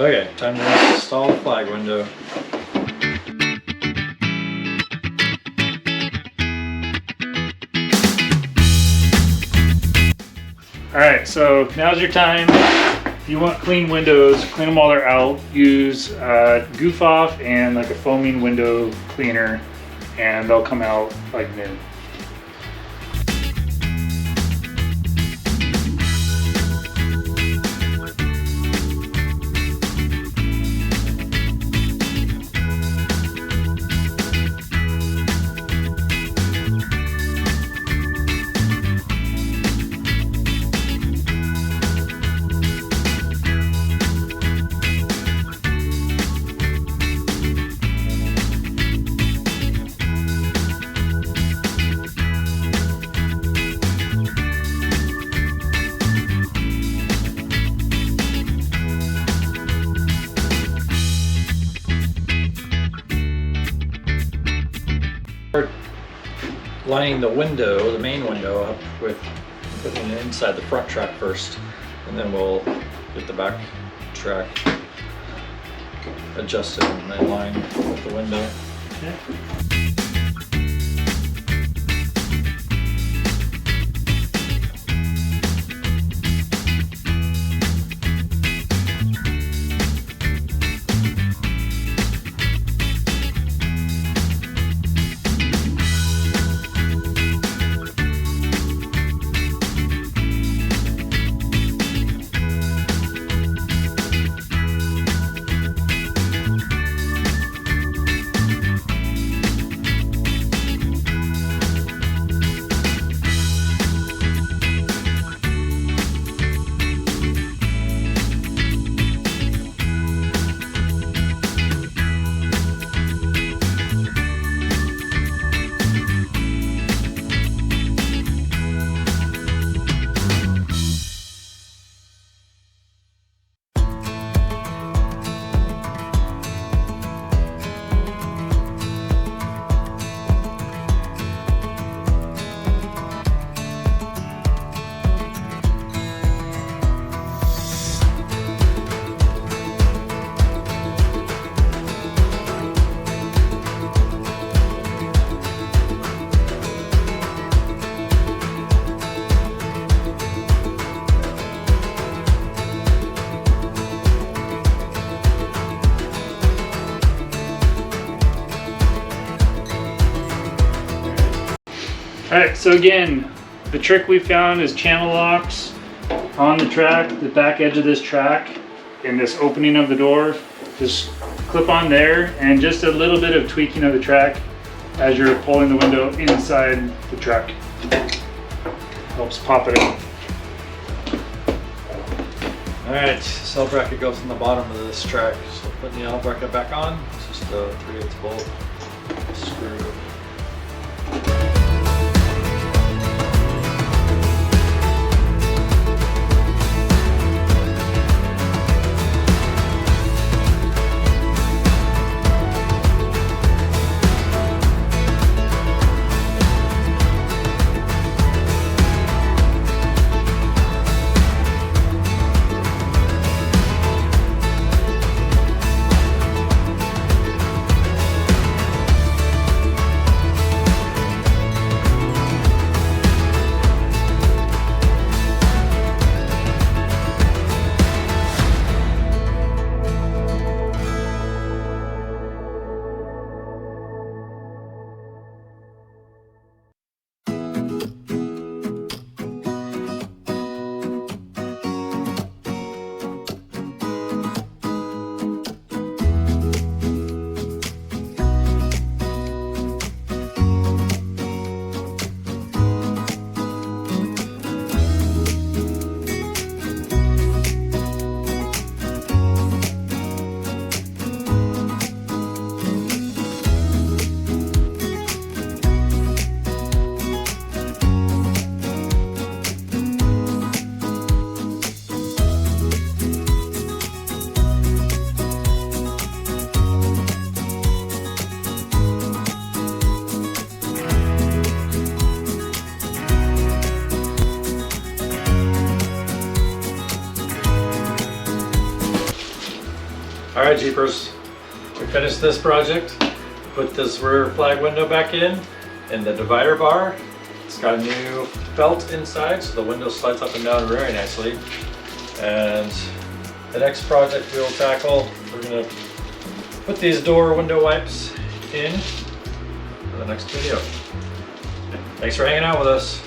Okay, time to install the flag window. Alright, so now's your time. If you want clean windows, clean them while they're out. Use Goof Off and like a foaming window cleaner, and they'll come out like new. Lining the window, the main window, up with putting it inside the front track first, and then we'll get the back track adjusted and in line with the window. Okay. Alright, so again, the trick we found is channel locks on the track, the back edge of this track, in this opening of the door. Just clip on there, and just a little bit of tweaking of the track as you're pulling the window inside the truck. Helps pop it out. Alright, cell bracket goes in the bottom of this track, so putting the L bracket back on. It's just a 3/8 bolt screw. Alright Jeepers, we finished this project. Put this rear flag window back in the divider bar. It's got a new belt inside, so the window slides up and down very nicely. And the next project we'll tackle, we're gonna put these door window wipes in for the next video. Thanks for hanging out with us.